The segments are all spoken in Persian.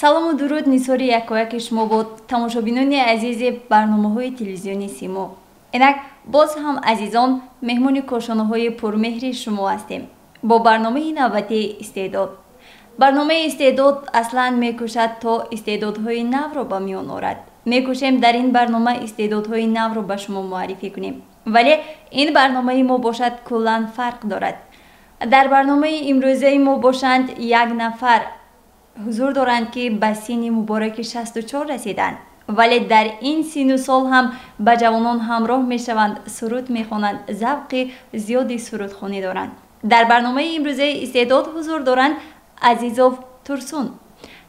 салому дуруд нисори якояки шумо бо тамошобинони азизи барномаҳои телевизиони симо. Инак боз ҳам азизон меҳмони кошонаҳои пурмеҳри шумо ҳастем бо барномаи навбати истеъдод. барномаи истеъдод аслан мекӯшад то истеъдодҳои навро ба миён орад. мекӯшем дар ин барнома истеъдодҳои навро ба шумо муаррифӣ кунем, вале ин барномаи мо бошад куллан фарқ дорад. дар барномаи имрӯзаи мо бошанд як нафар ҳузур доранд ки ба синни мубораки 64 расиданд, вале дар ин синну сол ҳам ба ҷавонон ҳамроҳ мешаванд, суруд мехонанд, завқи зиёди сурудхонӣ доранд. дар барномаи имрӯзаи истеъдод ҳузур доранд азизов турсун.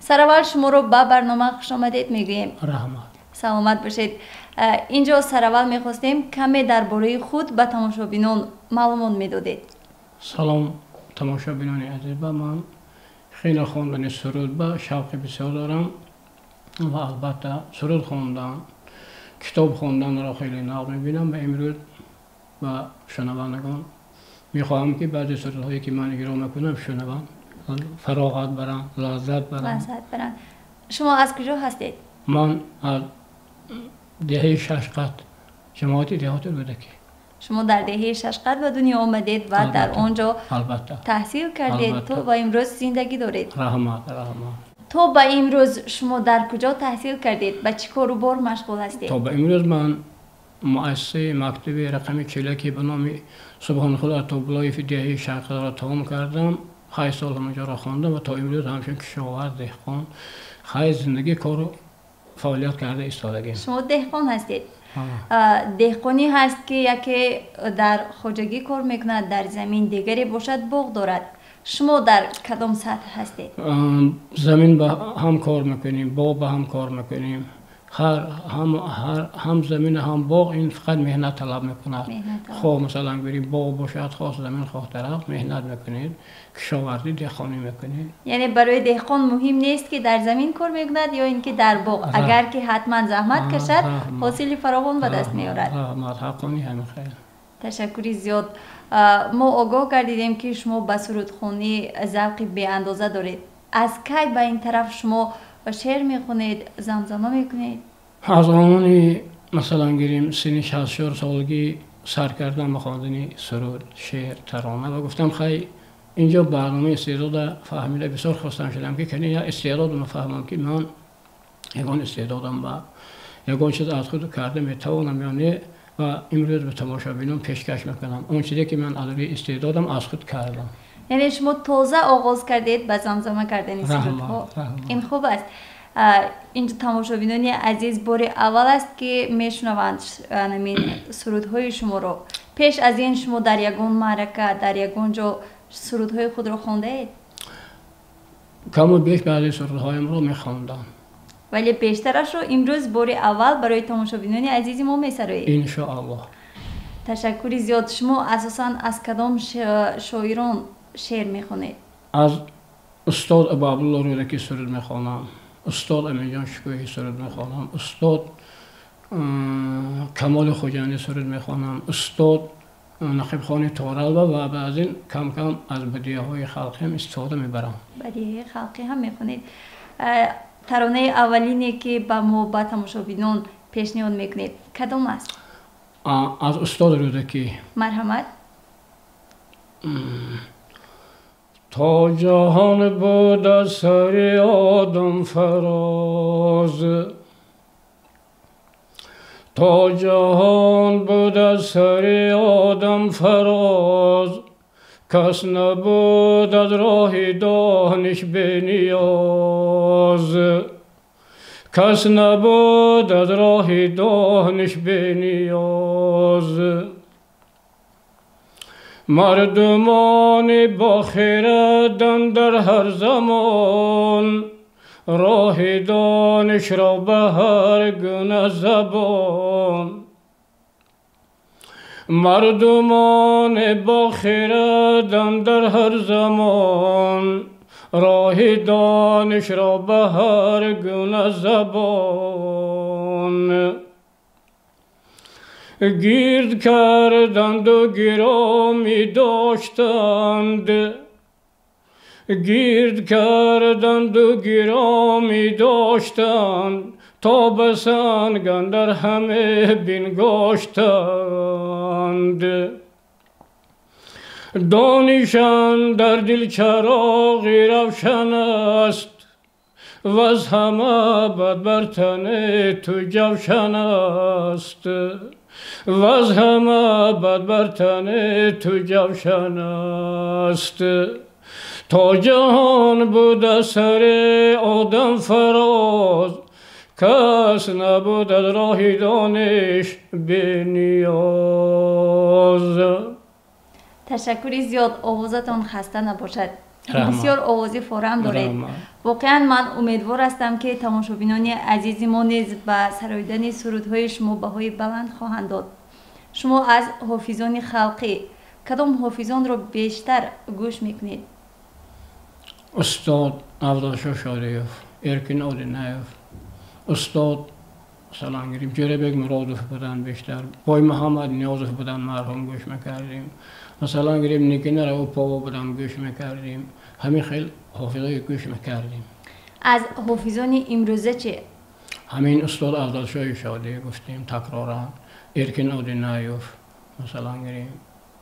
сараввал шуморо ба барнома хушомадед мегӯем. раҳмат. саломат бошед. инҷо сараввал мехостем каме дар бораи худ ба тамошобинон маълумот медодед. салом тамошобинони азиз, ба ман хеле хондани суруд ба шавқи бисёр дорам ва албатта суруд хондан, китоб хонданро хеле нав мебинам. ва имрӯз ба шунавандагон мехоҳам ки баъзе сурудҳое ки ман иҷро мекунам шунаванд, фароғат баранд, лаззат баранд. шумо аз куҷо ҳастед? ман аз деҳаи Шашқат, ҷамоати деҳоти Рӯдаки. шумо дар деҳаи Шашқат ба дунё омадед ва дар он ҷо таҳсил кардед, то ба имрӯз зиндагӣ доред. раҳмат. то ба имрӯз шумо дар куҷо таҳсил кардед? ба чӣ кору бор машғул ҳастед? то ба имрӯз ман муассисаи мактаби рақами 40 ки ба номи Субҳонхуда Тобулоев деҳаи Шарқиро тамом кардам. 8 сол ҳамаҷоро хондам ва то имрӯз ҳамчун кишоварз, деҳқон хай зиндагӣ кору фаъолият карда истодагим. шумо деҳқон ҳастед? деҳқонӣ ҳаст ки яке дар хоҷагӣ кор мекунад, дар замин, дигаре бошад боғ дорад. шумо дар кадом сатҳ ҳастед? замин ба ҳам кор мекунем, боғ ба ҳам кор мекунем. ҳам замин ҳам боғ ин фақат меҳнат талаб мекунад. хоҳ масалан гӯри боғ бошад, хоҳ замин, хоҳ дарахт, меҳнат мекунед, кишоварзӣ, деҳқонӣ мекунед. яъне барои деҳқон муҳим нест ки дар замин кор мекунад ё ин ки дар боғ. агар ки ҳатман заҳмат кашад, ҳосили фаровон ба даст меорад. ташаккури зиёд. мо огоҳ гардидем ки шумо ба сурудхонӣ завқи беандоза доред. аз кай ба ин тараф шумо шеър мехонед, замзама мекунед? аз замони масалан гирем синни 64 солгӣ сар кардам ба хондани суруд, шеър, тарона ва гуфтам хай инҷо барномаи истеъдода фаҳмида бисёр хостам шудам ки кани як истеъдод мефаҳмам ки ман ягон истеъдодам ба ягон чиз аз худ карда метавонам ё не ва имрӯз ба тамошобинон пешкаш мекунам он чизе ки ман аз рӯи истеъдодам аз худ кардам. яъне шумо тоза оғоз кардед ба замзама кардани сурудҳо. ин хуб аст. инҷо тамошобинони азиз бори аввал аст ки мешунаванд сурудҳои шуморо. пеш аз ин шумо дар ягон маърака, дар ягон ҷо сурудҳои худро хондаед? каму беш баъзе сурудҳоямро мехондам, вале бештарашро имрӯз бори аввал барои тамошобинони азизи мо месароед? иншоаллоҳ. ташаккури зиёд. шумо асосан аз кадом шоирон шеър мехонед? аз устод Абу Абдулло Рӯдаки суруд мехонам, устод Аминҷон Шукӯҳӣ суруд мехонам, устод Камоли Хуҷандӣ суруд мехонам, устод Нақибхони Торалба ва баъз ин кам кам аз бадиҳаҳои халқӣ ҳам истифода мебарам. бадиҳаи халқӣ ҳам мехонед. таронаи аввалине ки ба мо ба тамошобинон пешниҳод мекунед кадом аст? аз устод Рӯдакӣ. марҳамат. تا جهان بود از سر آدم فراز، تا جهان بود از سر آدم فراز، کس نبود از راه دانش بی نیاز، کس نبود از راه دانش به نیاز مردمان با خردند در هر زمان راه دانش را به هر گونه زبان مردمان با خردند در هر زمان راه دانش را به هر گونه زبان گرد کردند و گرامی داشتند گرد کردند و گرامی داشتند تا به سنگ اندر همه بنگاشتند دانشان در دل چراغی روشن است و از همه بد بر تن تو جوشن است و از همه بد بر تن تو جوشن است تا جهان بود سر آدم فراز کس نبود از راه دانش به نیاز. تشکری زیاد. آوازتان خسته نباشد. رحمت. بسیار آوازی فارم دارید. واقعا من امیدوار هستم که تماشابینان عزیز ما نیز به سراییدن سرودهای شما بهای بلند خواهند داد. شما از حافظان خلقی کدام حافظان را بیشتر گوش میکنید؟ استاد عبدالشاه شادیوف، ارکین اودینایوف، استاد سلام گیریم جربک مرادوف بودن بیشتر، بای محمد نیازوف بودن مرحوم گوش میکردیم، مثلا گیریم نیکنر او پاوا بودن گوش میکردیم، همین خیلی حافظای گوش میکردیم. از حافظان امروزه چه؟ همین استاد عبدالشاه شادی گفتیم تکرارا، ارکین اودینایوف مثلا گیریم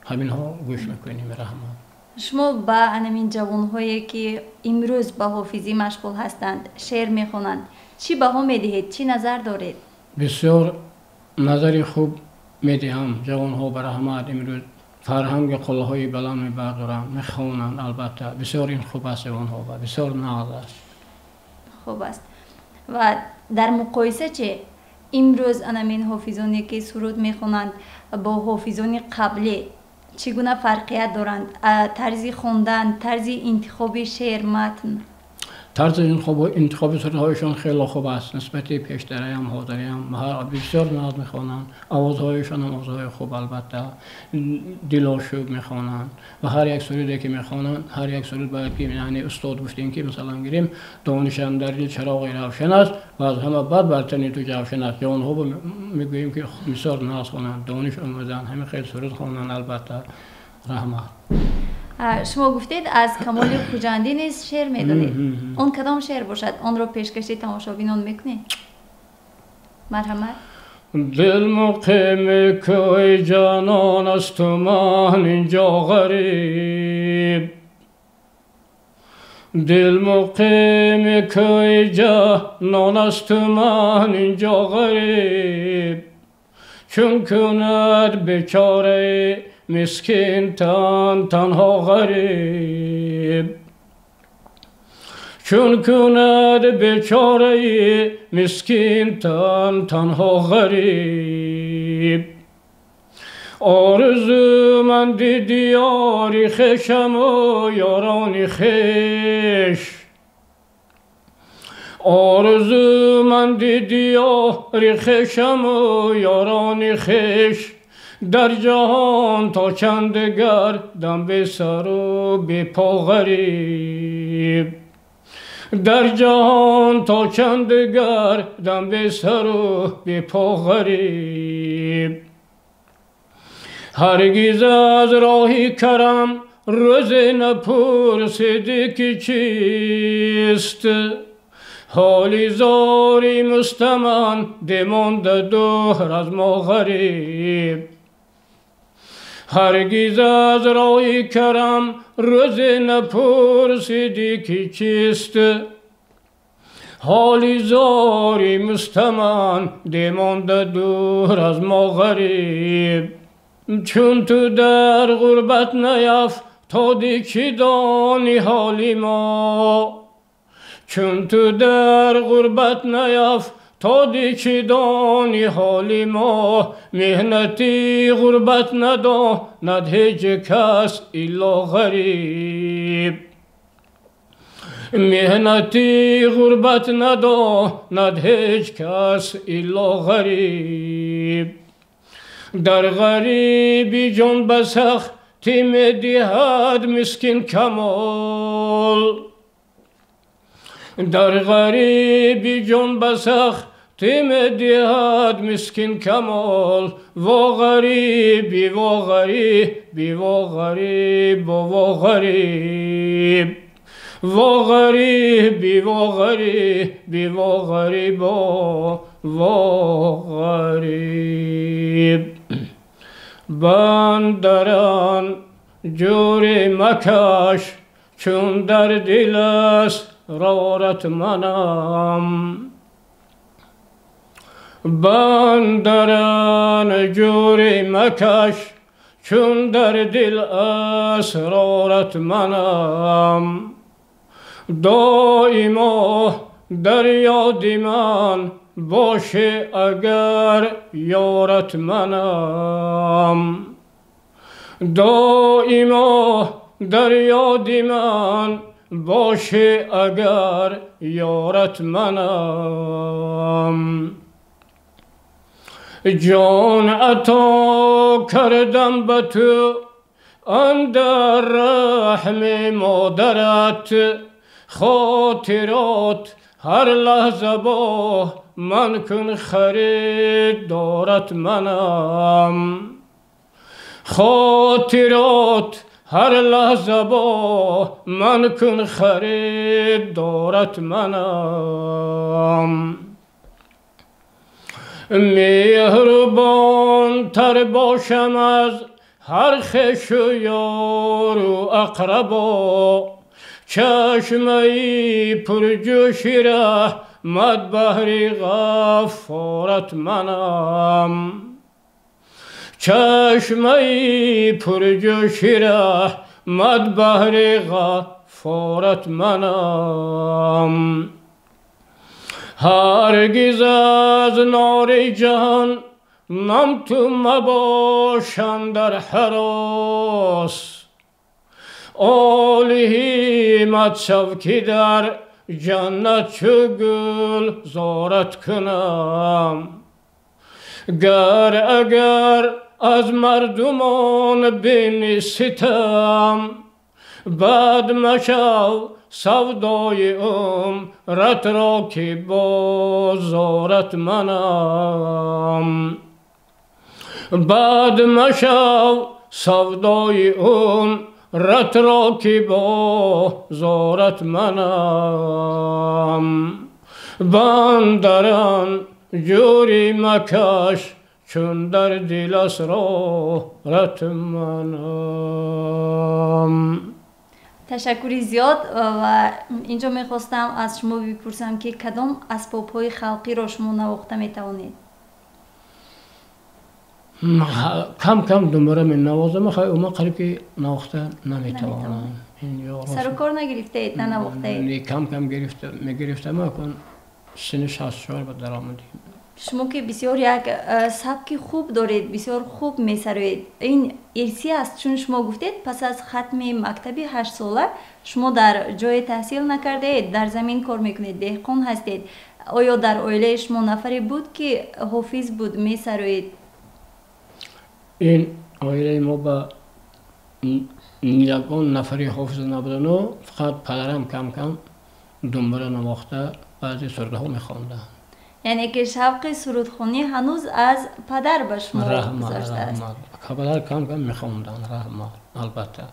همین ها گوش میکنیم. رحمت. شما با همین جوانهایی که امروز به حافظی مشغول هستند شعر میخوانند چی بها میدهید؟ چی نظر دارید؟ بسیار نظری خوب میدهم. جوانها به رحمت امروز فرهنگ قلهای بلند میبردارند میخوانند. البته بسیار این خوب است جوانها و بسیار ناز است. خوب است. و در مقایسه چه امروز همین حافظانی که سرود میخوانند با حافظان قبلی چگونه فرقیت دارند؟ طرز خواندن، طرز انتخاب شعر، متن. طرز انتخاب سرودهایشان خیلی خوب است. نسبت پیشتری هم حاضری هم بسیار ناز میخوانند. آوازهایشان هم آوازهای خوب البته دلاشوب میخوانند و هر یک سرودی که میخوانند هر یک سرود باید که یعنی استاد گفتیم که مثلا گیریم دانشان در دل چراغی روشن است و از همه بعد بر تن تو جوشن است. جوانها میگوییم که بسیار ناز خوانند، دانش آموزند، همین خیلی سرود خوانند. البته رحمت. شما گفتید از کمال خوجندی نیز شعر میدادید. اون کدام شعر باشد؟ آن را پیشکش تماشابینان میکنید؟ مرحمت. دل مقیم کوی جانان است و من اینجا غریب دل مقیم کوی جانان است و من اینجا غریب چون کند بیچاره مسکین تنها غریب چون کند بیچاره مسکین تنها غریب آرزو من دیاری خشم و یارانی خش آرزو من دیاری خشم و یارانی خش در جهان تا چند گردم به سر و به پا غریب در جهان تا چند گردم به سر و به پا غریب هرگز از راه کرم روز نپرسیده که چیست حالی زاری مستمن دمانده دور از ما غریب هرگز از راه کرم روز نپرسیدی که چیست حالی زاری مستمن دمانده دور از ما غریب چون تو در غربت نیفتادی چی دانی حالی ما چون تو در غربت نیفتادی چی دانی حال ما مهنتی غربت نداند هیچ کس الا غریب مهنتی غربت نداند هیچ کس الا غریب در غریبی جان به سختی میدهد مسکین کمال در غریبی جان به سختی میدهد مسکین کمال و غریبی و غریبی و غریب و غریب و غریبی و غریبی و غریب و غریب بندران جوری مکش چون در دل است رارت منم بندران جوری مکش چون در دل اسرارت منم دائما در یاد من باشه اگر یارت منم دائما در یاد من باشه اگر یارت منم جان عطا کردم به تو اندر رحم مادرت خاطرات هر لحظه با من کن خریدارت منم خاطرات هر لحظه با من کن خریدارت منم مهربان تر باشم از هر خویش و یار و اقربا چشمه پرجوش رحمت بحر غفارت منم چشمه پرجوش رحمت بحر غفارت منم هرگز از نار جهان نم تو مباشم در حراس آلیمت شو که در جنت چو گل زارت کنم گر اگر از مردمان بینی ستم بد مشو سودای عمرت را که بازارت منم بد مشو سودای عمرت را که بازارت منم بندران جوری مکش چون در دل اسرارت منم. تشکری زیاد و اینجا میخواستم از شما بپرسم که کدام اسباب‌های خلقی را شما نواخته میتوانید؟ کم کم دنباله می نوازم خیلی اما قریب که نواخته نمیتوانم. سر و کار نگرفتید؟ نواخته؟ کم کم میگرفتم اکن سن 64 به در آمدیم. شما که بسیار یک سبک خوب دارید، بسیار خوب میسروید. این ارثی است، چون شما گفتید پس از ختم مکتبی 8 ساله شما در جای تحصیل نکردید، در زمین کار میکنید، دهقان هستید. آیا در عائله شما نفری بود که حافظ بود میسروید؟ این عائله ما با یگان نفری حافظ نبودن، فقط پدرم کم کم دنباله نواخته بعضی سرده ها میخوانده. یعنی که شوق سرودخوانی هنوز از پدر به شما گذاشته است. پدر کم کم میخواندن رحمت البته.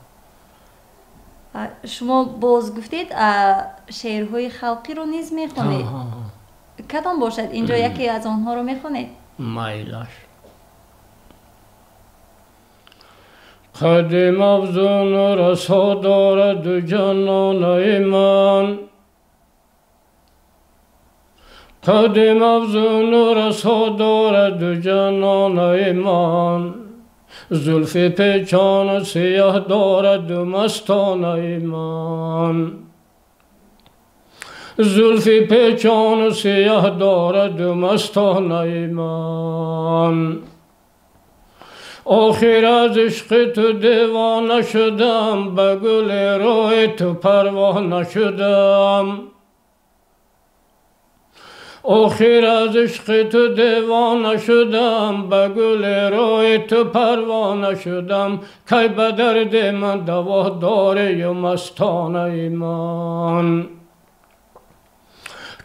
شما باز گفتید شعرهای خلقی رو نیز میخونید. کدام باشد؟ اینجا یکی از آنها رو میخونید؟ مایلاش. قدم افزون رسا دارد جانان ایمان قدم افزون رسا دارد جانان ایمان زلف پیچان سیاه دارد مستان ایمان زلفی پیچان سیاه دارد مستان ایمان آخر از عشق تو دیوانه شدم به گل روی تو پروانه شدم آخر از عشق تو دیوانه شدم به گل روی تو پروانه شدم کی به درد من دوا داری و مستان ایمان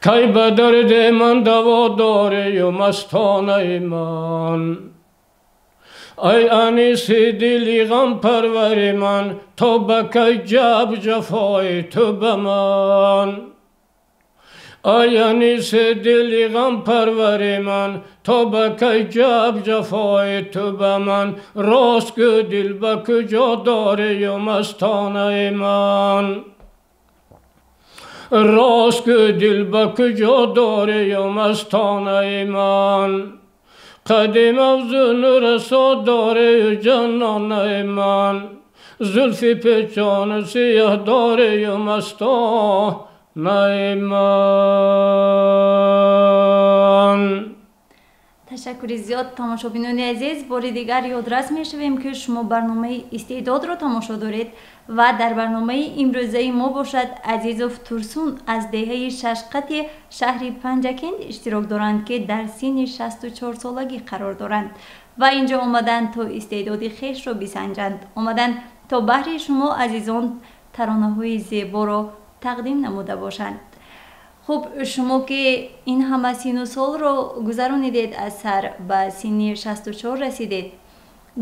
کی به درد من دوا داری و مستان ایمان ای انیس دلی غم پروری من تو به کی جب جفای تو به من ای انیس دلی غم پروری من تو به کی جب جفای تو به من راست که دل به کجا داری و مستان ایمان راست که دل به کجا داری و مستان ایمان قدیم افزون رسا داری جنان ایمان زلفی پیچان سیاه داری و مستان ایمان. تشکر زیاد تماشابینان عزیز. بار دیگر یادرس میشویم که شما برنامه استعداد را تماشا دارید و در برنامه امروزه ما باشد عزیزوف ترسون از دهه ششقت شهر پنجکند اشتراک دارند که در سن 64 سالگی قرار دارند و اینجا آمدند تا استعداد خویش را بسنجند، آمدند تا بهر شما عزیزان ترانه های زیبا را تقدیم نموده باشند. خب شما که این همه سن و سال رو گذرانیدید، از سر به سن 64 رسیدید،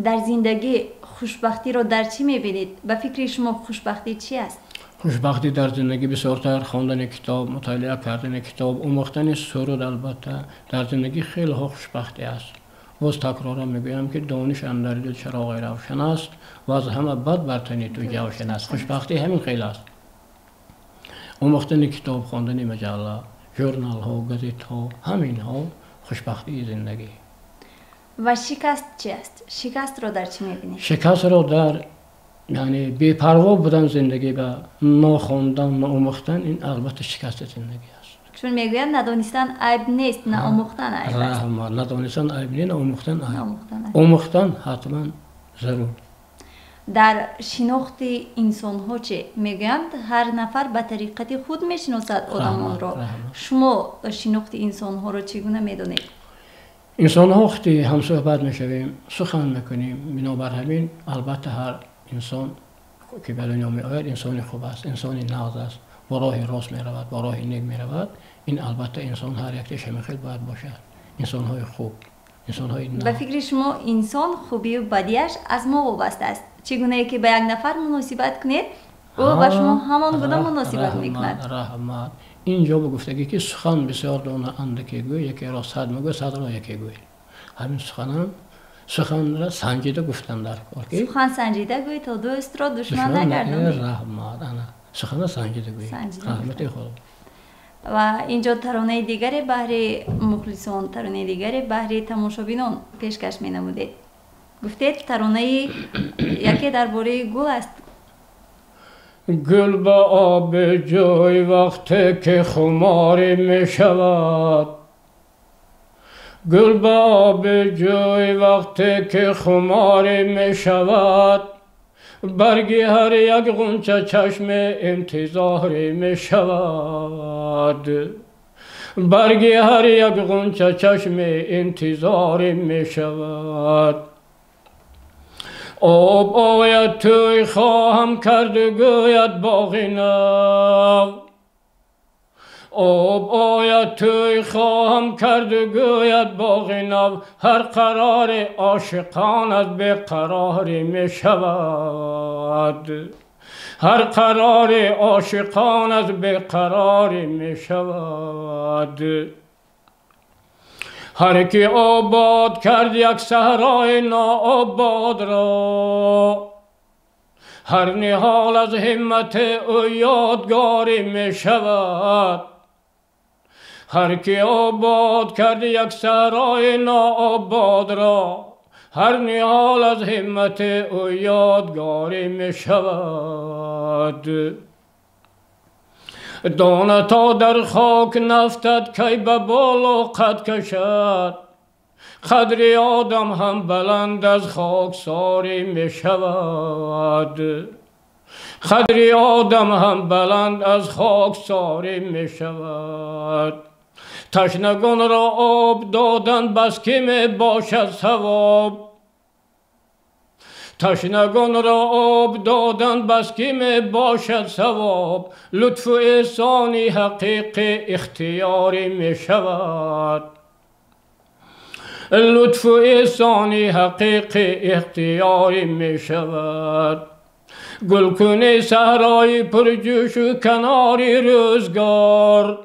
در زندگی خوشبختی رو در چی میبینید؟ به فکر شما خوشبختی چی است؟ خوشبختی در زندگی بسیارتر خواندن کتاب، مطالعه کردن کتاب، آموختن سرود البته در زندگی خیلی ها خوشبختی است. باز تکرارا میگویم که دانش اندر دل چراغ روشن است و از همه بد بر تن تو جوشن است. خوشبختی همین خیلی است. آموختن کتاب، خواندن مجله، ژورنال ها، گازیت ها، همین ها خوشبختی زندگی. و شکست چی است؟ شکست رو در چی میبینید؟ شکست رو در یعنی بی‌پروا بودن زندگی و نخواندن، نآموختن، این البته شکست زندگی است. چون میگویند ندانستن عیب نیست، نآموختن عیب است. ندانستن عیب نیست، نآموختن عیب. آموختن حتما ضرور. در شناخت انسان ها چه میگویند؟ هر نفر به طریقت خود میشناسد آدمان را. شما شناخت انسان ها را چگونه میدانید؟ انسان ها وقتی هم صحبت میشویم، سخن میکنیم، بنابر همین البته هر انسان که به دنیا می آید انسان خوب است، انسان نغز است، با راه راست می رود، با راه نیک می رود. این البته انسان هر یک شمیخیل باید باشد. انسان های خوب، انسان های نغز. به فکر شما انسان خوبی و بدیش از ما وابسته است؟ چگونه که به یک نفر مناسبت کنید او با شما همان گونه مناسبت میکند. رحمت. اینجا به گفتگی که سخن بسیار دانه اندکی گوی، یکی را صد میگوی، صد را یکی گوی. همین سخن را سنجیده گفتن در کار. سخن سنجیده گوی تا دوست را دشمن نگردانی. رحمت. سخن را سنجیده گوی. رحمت خدا. و اینجا ترانه دیگری بهر مخلصان، ترانه دیگری بهر تماشابینان پیشکش می نمودید. گفتید ترانه یکی درباره گل است. گل به آب جوی وقتی که خماری می شود، گل به آب جوی وقتی که خماری می شود، برگی هر یک غنچه چشم انتظاری می شود، برگی هر یک غنچه چشم انتظاری می شود. آب آید توی خواهم کرد گوید باغی نو، آب آید توی خواهم کرد گوید باغی نو، هر قرار عاشقان از بیقراری می شود، هر قرار عاشقان از بیقراری می شود. هر کی آباد کرد یک صحرای ناآباد را، هر نهال از همت او یادگاری می شود. هر کی آباد کرد یک صحرای ناآباد را، هر نهال از همت او یادگاری می شود. دانه تا در خاک نفتد کی به بالا قد کشد قدر آدم هم بلند از خاکساری می شود قدر آدم هم بلند از خاکساری می شود تشنگان را آب دادن بس که می باشد ثواب تشنگان را آب دادن بس که می باشد ثواب لطف و احسانی حقیقی اختیاری می شود لطف و احسانی حقیقی اختیاری می شود گلکن صحرای پرجوش و کناری روزگار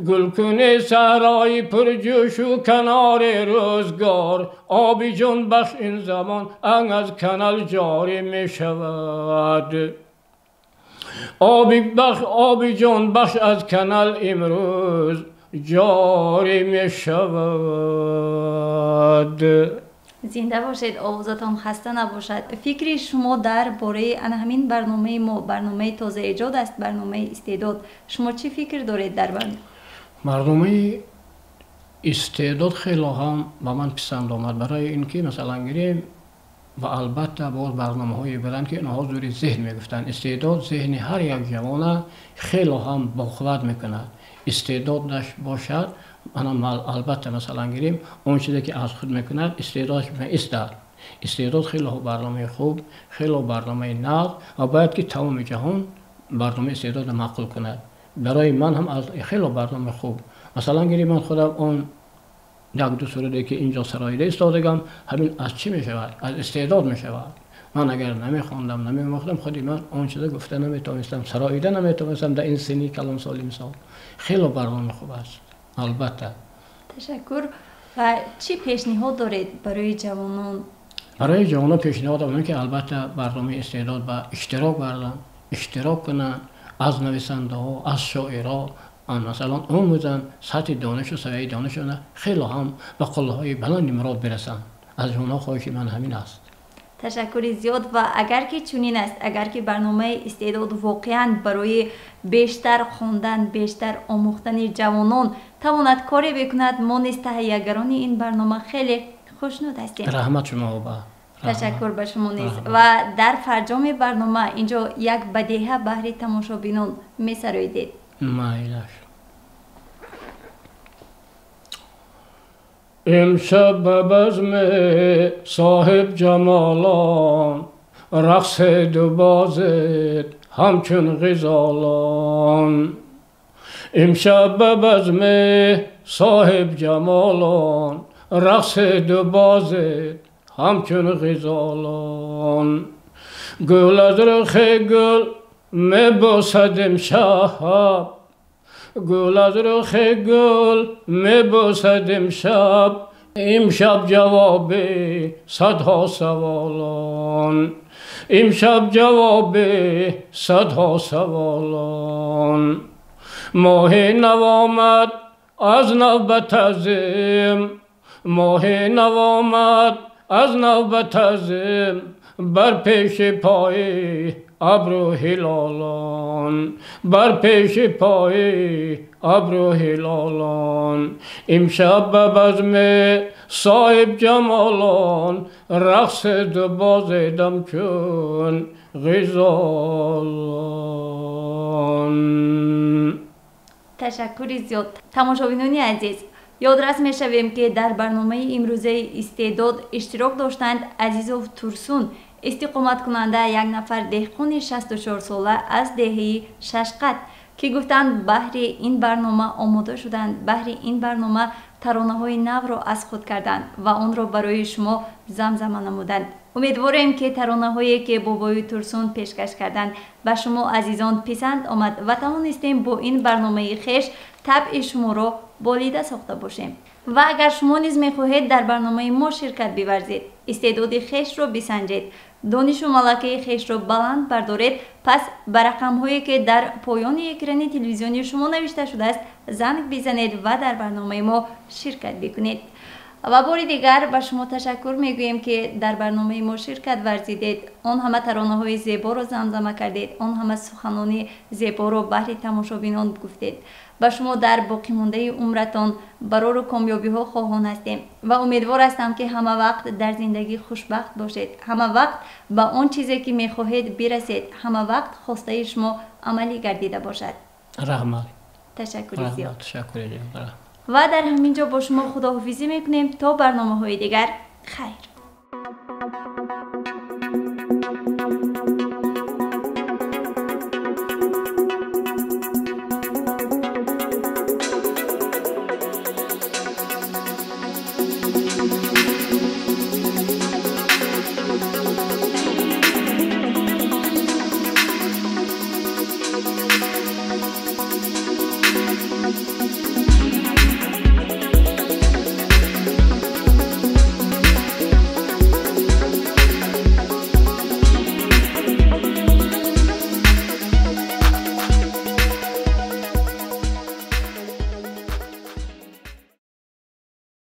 گلکن صحرای پرجوش و کنار روزگار آبی جان بخش این زمان انگ از کانال جاری می شود آبی جان بخش از کانال امروز جاری می شود. زنده باشید، آوازتان خسته نباشد. فکری شما در باره همین برنامه ما، برنامه تازه ایجاد است، برنامه استعداد، شما چی فکر دارید در برنامه استعداد خیلی هم با من پسند آمد، برای اینکه مثلا گیریم و البته باز برنامه های بودن که اینها زوری ذهن میگفتن. استعداد ذهن هر یک جوان خیلی هم باقوت میکند. استعدادش باشد، البته مثلا گیریم اون چیزی که از خود میکند استعدادش میایستد. استعداد خیلی برنامه خوب، خیلی برنامه ناب و باید که تمام جهان برنامه استعداد معقول کند. برای من هم از خیلی برنامه خوب، مثلا گیریم من خودم اون یک دو سروده که اینجا سرایده ایستادگم، همین از چی می شود؟ از استعداد می شود. من اگر نمی خواندم نمی مختم خودی من اون چیزا گفته نمی توانستم، سرایده نمی توانستم در این سنی کلان سالی مثال. خیلی برنامه خوب است البته. تشکر. و چی پیشنهاد دارید برای جوانان؟ برای جوانان پیشنهاد دارم که البته برنامه استعداد با اشتراک کنند، از نویسنده ها، از شاعرها مثلا آموزن، سطح دانش و سویه دانششون خیلی هم به قله های بلند مراد برسن. از اونها خواهش من همین است. تشکر زیاد. و اگر که چنین است، اگر که برنامه استعداد واقعا برای بیشتر خواندن، بیشتر آموختن جوانان تواند کاری بکند، ما نیز تهیه‌گران این برنامه خیلی خوشنود هستیم. رحمت شما با. تشکر به شما نیز. و در فرجام برنامه اینجا یک بدیهه بهر تماشابینان می‌سرایید. مایلش. امشب به بزم صاحب جمالان رقص دو بازت همچون غزالان. امشب به بزم صاحب جمالان رقص دو بازت همچون غزالان. گل از رخ گل میبوسد امشب، گل از رخ گل میبوسد امشب، امشب جواب صدها سوالان، امشب جواب صدها سوالان. ماه نو آمد از نوبت ازم، ماه نو آمد از نوبت ازم، بر پیش پای ابرو هلالان، بر پیش پای ابرو هلالان. امشب به بزم صاحب جمالان رقص دو بازیدم چون غزالان. تشکر زیاد. تماشابینان عزیز، یادرس میشویم که در برنامه امروزه استعداد اشتراک داشتند عزیزوف تورسون، استقامت کننده یک نفر دهقان 64 ساله از دهه ششقت که گفتند بهر این برنامه آماده شدند، بهر این برنامه ترانه های نو را از خود کردند و آن را برای شما زمزمه نمودند. امیدواریم که ترانه هایی که بابای تورسون پیشکش کردند به شما عزیزان پسند آمد و توانستیم با این برنامه خویش طبع شما را بالیده ساخته باشیم. و اگر شما نیز میخواهید در برنامه ما شرکت بورزید، استعداد خویش را بسنجید، دانش و ملکه خویش را بلند بردارید، پس به رقم هایی که در پایان اکران تلویزیونی شما نوشته شده است زنگ بزنید و در برنامه ما شرکت بکنید. و بار دیگر به شما تشکر میگوییم که در برنامه ما شرکت ورزیدید. آن همه ترانه های زیبا رو زمزمه کردید، آن همه سخنانی زیبا رو بهر تماشابینان گفتید. به شما در باقی مانده عمرتان برای کامیابی ها خواهان هستیم و امیدوار هستم که همه وقت در زندگی خوشبخت باشید، همه وقت به آن چیزی که میخواهید برسید، همه وقت خواسته شما عملی گردیده باشد. رحمت. تشکر زیاد. تشکر. و در همینجا با شما خداحافظی میکنیم تا برنامه های دیگر. خیر.